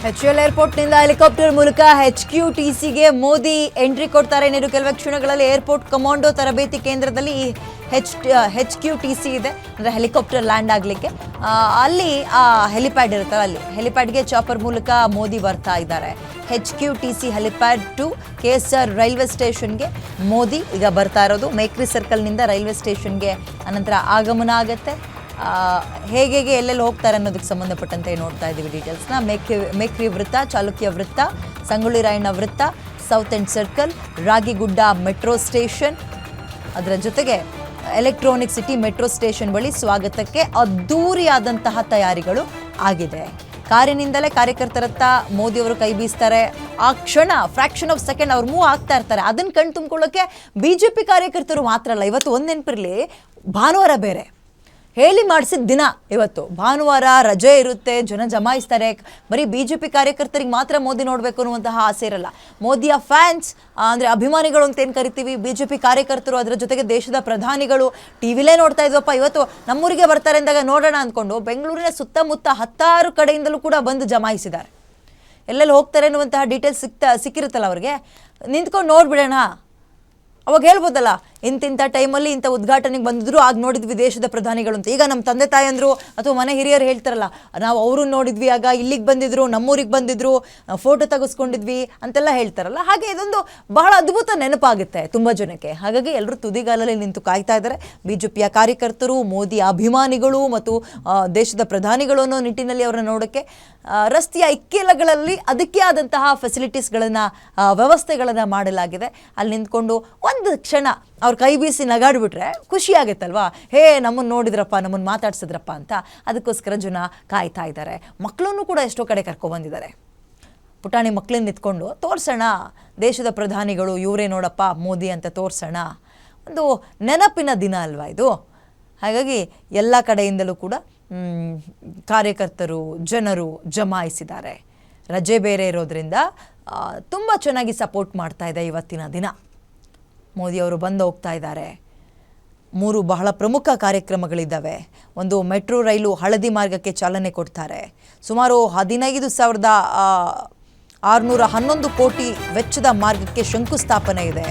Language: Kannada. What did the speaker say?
HCL ಏರ್ಪೋರ್ಟ್ನಿಂದ ಹೆಲಿಕಾಪ್ಟರ್ ಮೂಲಕ HQTCಗೆ ಮೋದಿ ಎಂಟ್ರಿ ಕೊಡ್ತಾರೆ. ಇನ್ನು ಕೆಲವೇ ಕ್ಷಣಗಳಲ್ಲಿ ಏರ್ಪೋರ್ಟ್ ಕಮಾಂಡೋ ತರಬೇತಿ ಕೇಂದ್ರದಲ್ಲಿ HQTC ಇದೆ, ಅಂದರೆ ಹೆಲಿಕಾಪ್ಟರ್ ಲ್ಯಾಂಡ್ ಆಗಲಿಕ್ಕೆ. ಅಲ್ಲಿ ಹೆಲಿಪ್ಯಾಡ್ ಇರುತ್ತಲ್ಲ, ಅಲ್ಲಿ ಹೆಲಿಪ್ಯಾಡ್ಗೆ ಚಾಪರ್ ಮೂಲಕ ಮೋದಿ ಬರ್ತಾ ಇದ್ದಾರೆ. HQTC helipad to KSR railway ಸ್ಟೇಷನ್ಗೆ ಮೋದಿ ಈಗ ಬರ್ತಾ ಇರೋದು. ಮೇಕ್ರಿ ಸರ್ಕಲ್ನಿಂದ ರೈಲ್ವೆ ಸ್ಟೇಷನ್ಗೆ ಅನಂತರ ಆಗಮನ ಆಗುತ್ತೆ. ಹೇಗೆ ಎಲ್ಲೆಲ್ಲಿ ಹೋಗ್ತಾರೆ ಅನ್ನೋದಕ್ಕೆ ಸಂಬಂಧಪಟ್ಟಂತೆ ನೋಡ್ತಾ ಇದ್ದೀವಿ ಡೀಟೇಲ್ಸ್ನ. ಮೇಕ್ರಿ ವೃತ್ತ, ಚಾಲುಕ್ಯ ವೃತ್ತ, ಸಂಗೊಳ್ಳಿ ರಾಯಣ್ಣ ವೃತ್ತ, south end circle, Ragigudda metro station, ಅದರ ಜೊತೆಗೆ ಎಲೆಕ್ಟ್ರಾನಿಕ್ ಸಿಟಿ ಮೆಟ್ರೋ ಸ್ಟೇಷನ್ ಬಳಿ ಸ್ವಾಗತಕ್ಕೆ ಅದ್ಧೂರಿಯಾದಂತಹ ತಯಾರಿಗಳು ಆಗಿದೆ. ಕಾರಿನಿಂದಲೇ ಕಾರ್ಯಕರ್ತರತ್ತ ಮೋದಿಯವರು ಕೈ ಬೀಸ್ತಾರೆ. ಆ ಕ್ಷಣ ಫ್ರಾಕ್ಷನ್ ಆಫ್ ಸೆಕೆಂಡ್ ಅವ್ರು ಮೂವ್ ಆಗ್ತಾ ಇರ್ತಾರೆ. ಅದನ್ನು ಕಣ್ ತುಂಬಿಕೊಳ್ಳೋಕ್ಕೆ BJP ಕಾರ್ಯಕರ್ತರು ಮಾತ್ರ ಅಲ್ಲ. ಇವತ್ತು ಒಂದು ನೆನಪಿರಲಿ, ಭಾನುವಾರ ಬೇರೆ ಹೇಳಿ ಮಾಡಿಸಿದ ದಿನ. ಇವತ್ತು ಭಾನುವಾರ ರಜೆ ಇರುತ್ತೆ, ಜನ ಜಮಾಯಿಸ್ತಾರೆ. ಬರೀ BJP ಕಾರ್ಯಕರ್ತರಿಗೆ ಮಾತ್ರ ಮೋದಿ ನೋಡಬೇಕು ಅನ್ನುವಂತಹ ಆಸೆ ಇರಲ್ಲ. ಮೋದಿಯ ಫ್ಯಾನ್ಸ್ ಅಂದರೆ ಅಭಿಮಾನಿಗಳು ಅಂತ ಏನು ಕರಿತೀವಿ, BJP ಕಾರ್ಯಕರ್ತರು, ಅದರ ಜೊತೆಗೆ ದೇಶದ ಪ್ರಧಾನಿಗಳು ಟಿವಿಲೇ ನೋಡ್ತಾ ಇದ್ವಪ್ಪ, ಇವತ್ತು ನಮ್ಮೂರಿಗೆ ಬರ್ತಾರೆ ಅಂದಾಗ ನೋಡೋಣ ಅಂದ್ಕೊಂಡು ಬೆಂಗಳೂರಿನ ಸುತ್ತಮುತ್ತ 10 ಕಡೆಯಿಂದಲೂ ಕೂಡ ಬಂದು ಜಮಾಯಿಸಿದ್ದಾರೆ. ಎಲ್ಲೆಲ್ಲಿ ಹೋಗ್ತಾರೆ ಅನ್ನುವಂತಹ ಡೀಟೇಲ್ಸ್ ಸಿಕ್ಕಿರುತ್ತಲ್ಲ ಅವ್ರಿಗೆ, ನಿಂತ್ಕೊಂಡು ನೋಡ್ಬಿಡೋಣ. ಅವಾಗ ಹೇಳ್ಬೋದಲ್ಲ, ಇಂತಿಂಥ ಟೈಮಲ್ಲಿ ಇಂಥ ಉದ್ಘಾಟನೆಗೆ ಬಂದಿದ್ರು, ಆಗ ನೋಡಿದ್ವಿ ದೇಶದ ಪ್ರಧಾನಿಗಳು ಅಂತ. ಈಗ ನಮ್ಮ ತಂದೆ ತಾಯಂದರು ಅಥವಾ ಮನೆ ಹಿರಿಯರು ಹೇಳ್ತಾರಲ್ಲ, ನಾವು ಅವರು ನೋಡಿದ್ವಿ, ಆಗ ಇಲ್ಲಿಗೆ ಬಂದಿದ್ರು, ನಮ್ಮೂರಿಗೆ ಬಂದಿದ್ರು, ಫೋಟೋ ತೆಗೆಸ್ಕೊಂಡಿದ್ವಿ ಅಂತೆಲ್ಲ ಹೇಳ್ತಾರಲ್ಲ. ಹಾಗೆ ಇದೊಂದು ಬಹಳ ಅದ್ಭುತ ನೆನಪಾಗುತ್ತೆ ತುಂಬ ಜನಕ್ಕೆ. ಹಾಗಾಗಿ ಎಲ್ಲರೂ ತುದಿಗಾಲಲ್ಲಿ ನಿಂತು ಕಾಯ್ತಾ ಇದ್ದಾರೆ. BJPಯ ಕಾರ್ಯಕರ್ತರು, ಮೋದಿ ಅಭಿಮಾನಿಗಳು ಮತ್ತು ದೇಶದ ಪ್ರಧಾನಿಗಳು ಅನ್ನೋ ನಿಟ್ಟಿನಲ್ಲಿ ಅವರನ್ನು ನೋಡೋಕ್ಕೆ ರಸ್ತೆಯ ಇಕ್ಕೆಲಗಳಲ್ಲಿ ಅದಕ್ಕೆ ಆದಂತಹ ಫೆಸಿಲಿಟೀಸ್ಗಳನ್ನು, ವ್ಯವಸ್ಥೆಗಳನ್ನು ಮಾಡಲಾಗಿದೆ. ಅಲ್ಲಿ ನಿಂತ್ಕೊಂಡು ಒಂದು ಕ್ಷಣ ಅವ್ರು ಕೈ ಬೀಸಿ ನಗಾಡ್ಬಿಟ್ರೆ ಖುಷಿ ಆಗುತ್ತಲ್ವಾ. ಹೇ, ನಮ್ಮನ್ನು ನೋಡಿದ್ರಪ್ಪ, ನಮ್ಮನ್ನು ಮಾತಾಡ್ಸಿದ್ರಪ್ಪ ಅಂತ. ಅದಕ್ಕೋಸ್ಕರ ಜನ ಕಾಯ್ತಾ ಇದ್ದಾರೆ. ಮಕ್ಕಳನ್ನು ಕೂಡ ಎಷ್ಟೋ ಕಡೆ ಕರ್ಕೊಬಂದಿದ್ದಾರೆ. ಪುಟಾಣಿ ಮಕ್ಕಳನ್ನ ನಿಂತ್ಕೊಂಡು ತೋರಿಸೋಣ, ದೇಶದ ಪ್ರಧಾನಿಗಳು ಇವರೇ ನೋಡಪ್ಪ ಮೋದಿ ಅಂತ ತೋರಿಸೋಣ. ಒಂದು ನೆನಪಿನ ದಿನ ಅಲ್ವಾ ಇದು. ಹಾಗಾಗಿ ಎಲ್ಲ ಕಡೆಯಿಂದಲೂ ಕೂಡ ಕಾರ್ಯಕರ್ತರು, ಜನರು ಜಮಾಯಿಸಿದ್ದಾರೆ. ರಜೆ ಬೇರೆ ಇರೋದ್ರಿಂದ ತುಂಬ ಚೆನ್ನಾಗಿ ಸಪೋರ್ಟ್ ಮಾಡ್ತಾ ಇದೆ ಇವತ್ತಿನ ದಿನ. ಮೋದಿಯವರು ಬಂದು ಹೋಗ್ತಾ ಇದ್ದಾರೆ. 3 ಬಹಳ ಪ್ರಮುಖ ಕಾರ್ಯಕ್ರಮಗಳಿದ್ದಾವೆ. ಒಂದು ಮೆಟ್ರೋ ರೈಲು ಹಳದಿ ಮಾರ್ಗಕ್ಕೆ ಚಾಲನೆ ಕೊಡ್ತಾರೆ. ಸುಮಾರು 15,611 ಕೋಟಿ ವೆಚ್ಚದ ಮಾರ್ಗಕ್ಕೆ ಶಂಕುಸ್ಥಾಪನೆ ಇದೆ.